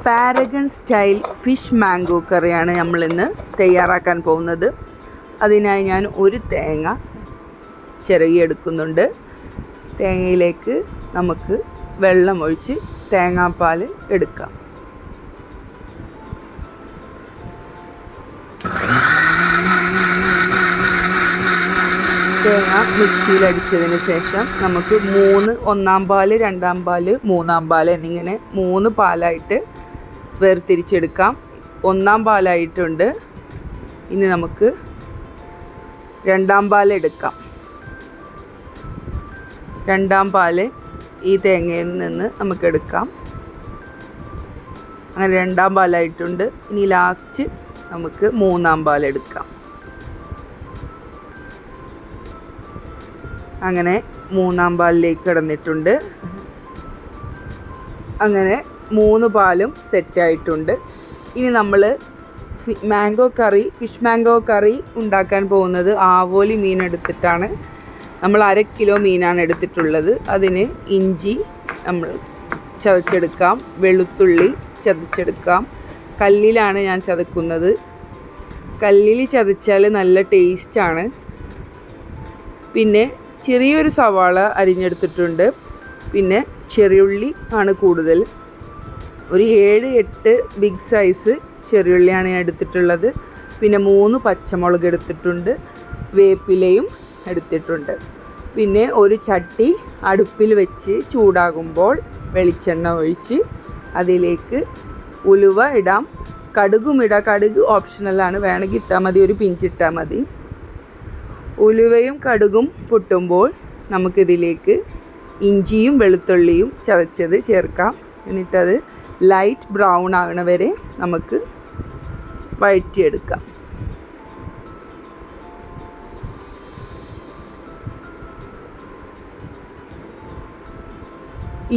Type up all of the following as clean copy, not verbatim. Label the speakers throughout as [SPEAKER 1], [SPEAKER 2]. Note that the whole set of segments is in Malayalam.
[SPEAKER 1] പാരഗൺ സ്റ്റൈൽ ഫിഷ് മാംഗോ കറിയാണ് നമ്മളിന്ന് തയ്യാറാക്കാൻ പോകുന്നത്. അതിനായി ഞാൻ ഒരു തേങ്ങ ചിരകിയെടുക്കുന്നുണ്ട്. തേങ്ങയിലേക്ക് നമുക്ക് വെള്ളമൊഴിച്ച് തേങ്ങാപ്പാൽ എടുക്കാം. തേങ്ങ മിക്സിയിലടിച്ചതിന് ശേഷം നമുക്ക് 3 ഒന്നാം പാൽ, 2-ാം പാൽ, 3-ാം പാൽ എന്നിങ്ങനെ 3 പാലായിട്ട് വേർതിരിച്ചെടുക്കാം. 1-ാം പാലായിട്ടുണ്ട്. ഇനി നമുക്ക് 2-ാം പാൽ എടുക്കാം. 2-ാം പാൽ ഈ തേങ്ങയിൽ നിന്ന് നമുക്കെടുക്കാം. അങ്ങനെ 2-ാം പാലായിട്ടുണ്ട്. ഇനി ലാസ്റ്റ് നമുക്ക് 3-ാം പാൽ എടുക്കാം. അങ്ങനെ 3-ാം പാലിലേക്ക് കിടന്നിട്ടുണ്ട്. അങ്ങനെ 3 പാലും സെറ്റായിട്ടുണ്ട്. ഇനി നമ്മൾ ഫിഷ് മാംഗോ കറി ഉണ്ടാക്കാൻ പോകുന്നത് ആവോലി മീൻ എടുത്തിട്ടാണ്. നമ്മൾ 1/2 കിലോ മീനാണ് എടുത്തിട്ടുള്ളത്. അതിന് ഇഞ്ചി നമ്മൾ ചതച്ചെടുക്കാം, വെളുത്തുള്ളി ചതച്ചെടുക്കാം. കല്ലിലാണ് ഞാൻ ചതക്കുന്നത്. കല്ലിൽ ചതച്ചാൽ നല്ല ടേസ്റ്റാണ്. പിന്നെ ചെറിയൊരു സവാള അരിഞ്ഞെടുത്തിട്ടുണ്ട്. പിന്നെ ചെറിയുള്ളി ആണ് കൂടുതൽ. ഒരു 7-8 ബിഗ് സൈസ് ചെറിയുള്ളിയാണ് ഞാൻ എടുത്തിട്ടുള്ളത്. പിന്നെ 3 പച്ചമുളക് എടുത്തിട്ടുണ്ട്. വേപ്പിലയും എടുത്തിട്ടുണ്ട്. പിന്നെ ഒരു ചട്ടി അടുപ്പിൽ വെച്ച് ചൂടാകുമ്പോൾ വെളിച്ചെണ്ണ ഒഴിച്ച് അതിലേക്ക് ഉലുവ ഇടാം, കടുകും ഇടാം. കടുക് ഓപ്ഷണലാണ്, വേണമെങ്കിൽ ഇട്ടാൽ മതി, ഒരു പിഞ്ചിട്ടാൽ മതി. ഉലുവയും കടുകും പൊട്ടുമ്പോൾ നമുക്കിതിലേക്ക് ഇഞ്ചിയും വെളുത്തുള്ളിയും ചതച്ചത് ചേർക്കാം. എന്നിട്ടത് ലൈറ്റ് ബ്രൗൺ ആകണ വരെ നമുക്ക് വഴറ്റിയെടുക്കാം.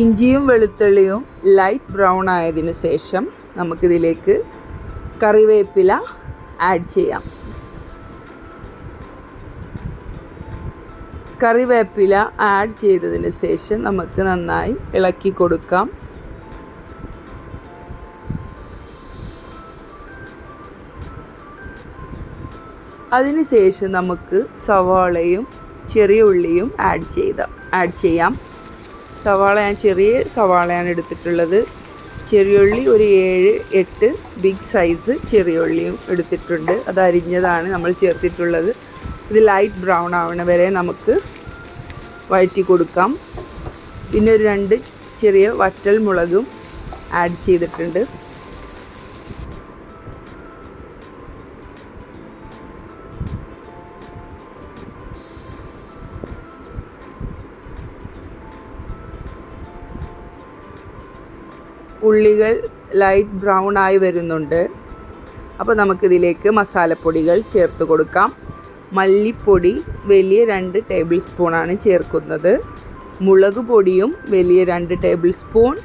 [SPEAKER 1] ഇഞ്ചിയും വെളുത്തുള്ളിയും ലൈറ്റ് ബ്രൗൺ ആയതിനു ശേഷം നമുക്കിതിലേക്ക് കറിവേപ്പില ആഡ് ചെയ്യാം. കറിവേപ്പില ആഡ് ചെയ്തതിന് ശേഷം നമുക്ക് നന്നായി ഇളക്കി കൊടുക്കാം. അതിന് ശേഷം നമുക്ക് സവാളയും ചെറിയ ഉള്ളിയും ആഡ് ചെയ്യാം. സവാള ഞാൻ ചെറിയ സവാളയാണ് എടുത്തിട്ടുള്ളത്. ചെറിയുള്ളി ഒരു 7-8 ബിഗ് സൈസ് ചെറിയുള്ളിയും എടുത്തിട്ടുണ്ട്. അത് അരിഞ്ഞതാണ് നമ്മൾ ചേർത്തിട്ടുള്ളത്. ഇത് ലൈറ്റ് ബ്രൗൺ ആവണ വരെ നമുക്ക് വഴറ്റി കൊടുക്കാം. പിന്നെ ഒരു 2 ചെറിയ വറ്റൽ മുളകും ആഡ് ചെയ്തിട്ടുണ്ട്. ഉള്ളികൾ ലൈറ്റ് ബ്രൗൺ ആയി വരുന്നുണ്ട്. അപ്പോൾ നമുക്കിതിലേക്ക് മസാലപ്പൊടികൾ ചേർത്ത് കൊടുക്കാം. മല്ലിപ്പൊടി വലിയ 2 ടേബിൾ സ്പൂണാണ് ചേർക്കുന്നത്. മുളക് പൊടിയും വലിയ 2 ടേബിൾ സ്പൂൺ.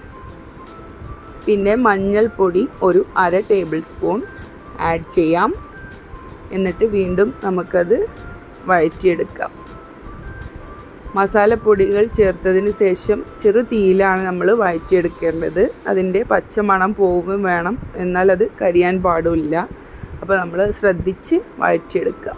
[SPEAKER 1] പിന്നെ മഞ്ഞൾപ്പൊടി ഒരു 1/2 ടേബിൾ സ്പൂൺ ആഡ് ചെയ്യാം. എന്നിട്ട് വീണ്ടും നമുക്കത് വഴറ്റിയെടുക്കാം. മസാലപ്പൊടികൾ ചേർത്തതിന് ശേഷം ചെറു തീയിലാണ് നമ്മൾ വഴറ്റിയെടുക്കേണ്ടത്. അതിൻ്റെ പച്ചമണം പോവുകയും വേണം, എന്നാൽ അത് കരിയാൻ പാടില്ല. അപ്പോൾ നമ്മൾ ശ്രദ്ധിച്ച് വഴറ്റിയെടുക്കുക.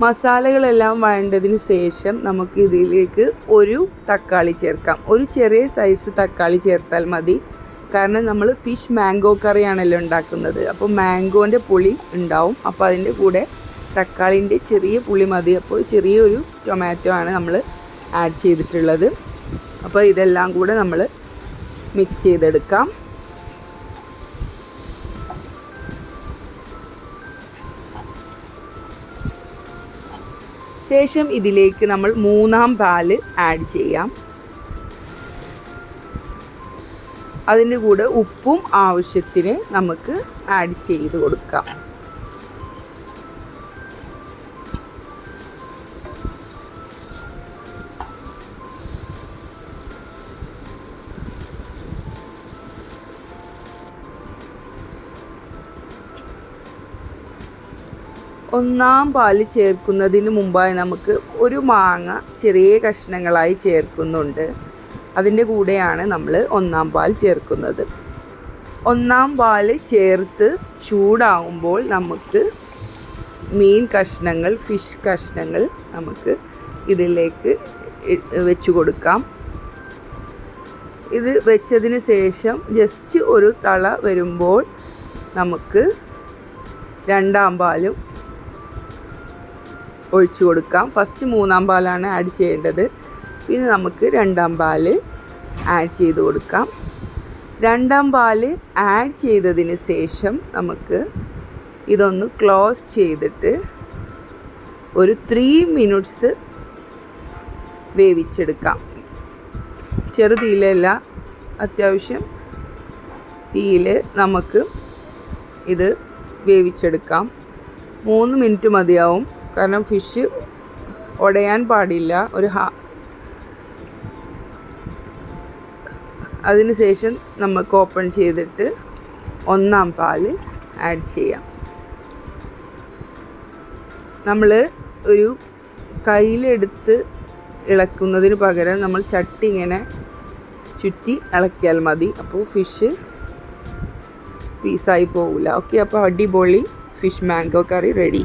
[SPEAKER 1] മസാലകളെല്ലാം വഴണ്ടതിന് ശേഷം നമുക്ക് ഇതിലേക്ക് ഒരു തക്കാളി ചേർക്കാം. ഒരു ചെറിയ സൈസ് തക്കാളി ചേർത്താൽ മതി. കാരണം നമ്മൾ ഫിഷ് മാംഗോ കറിയാണല്ലോ ഉണ്ടാക്കുന്നത്. അപ്പോൾ മാംഗോൻ്റെ പുളി ഉണ്ടാവും. അപ്പോൾ അതിൻ്റെ കൂടെ തക്കാളിൻ്റെ ചെറിയ പുളി മതി. അപ്പോൾ ചെറിയൊരു ടൊമാറ്റോ ആണ് നമ്മൾ ആഡ് ചെയ്തിട്ടുള്ളത്. അപ്പോൾ ഇതെല്ലാം കൂടെ നമ്മൾ മിക്സ് ചെയ്തെടുക്കാം. ശേഷം ഇതിലേക്ക് നമ്മൾ 3-ാം പാൽ ആഡ് ചെയ്യാം. അതിൻ്റെ കൂടെ ഉപ്പും ആവശ്യത്തിന് നമുക്ക് ആഡ് ചെയ്ത് കൊടുക്കാം. ഒന്നാം പാൽ ചേർക്കുന്നതിന് മുമ്പായി നമുക്ക് ഒരു മാങ്ങ ചെറിയ കഷ്ണങ്ങളായി ചേർക്കുന്നുണ്ട്. അതിൻ്റെ കൂടെയാണ് നമ്മൾ ഒന്നാം പാൽ ചേർക്കുന്നത്. ഒന്നാം പാൽ ചേർത്ത് ചൂടാകുമ്പോൾ നമുക്ക് മീൻ കഷ്ണങ്ങൾ, ഫിഷ് കഷ്ണങ്ങൾ നമുക്ക് ഇതിലേക്ക് വെച്ച് കൊടുക്കാം. ഇത് വെച്ചതിന് ശേഷം ജസ്റ്റ് ഒരു തള വരുമ്പോൾ നമുക്ക് രണ്ടാം പാലും ഒഴിച്ചു കൊടുക്കാം. ഫസ്റ്റ് മൂന്നാം പാലാണ് ആഡ് ചെയ്യേണ്ടത്. പിന്നെ നമുക്ക് രണ്ടാം പാല് ആഡ് ചെയ്ത് കൊടുക്കാം. രണ്ടാം പാല് ആഡ് ചെയ്തതിന് ശേഷം നമുക്ക് ഇതൊന്ന് ക്ലോസ് ചെയ്തിട്ട് ഒരു 3 മിനിറ്റ്സ് വേവിച്ചെടുക്കാം. ചെറുതീയിലല്ല, അത്യാവശ്യം തീയിൽ നമുക്ക് ഇത് വേവിച്ചെടുക്കാം. 3 മിനിറ്റ് മതിയാവും. കാരണം ഫിഷ് ഉടയാൻ പാടില്ല. അതിനുശേഷം നമുക്ക് ഓപ്പൺ ചെയ്തിട്ട് ഒന്നാം പാല് ആഡ് ചെയ്യാം. നമ്മൾ ഒരു കയ്യിലെടുത്ത് ഇളക്കുന്നതിന് പകരം നമ്മൾ ചട്ടി ഇങ്ങനെ ചുറ്റി ഇളക്കിയാൽ മതി. അപ്പോൾ ഫിഷ് പീസായി പോകില്ല. ഓക്കെ, അപ്പോൾ അടിപൊളി ഫിഷ് മാംഗോ കറി റെഡി.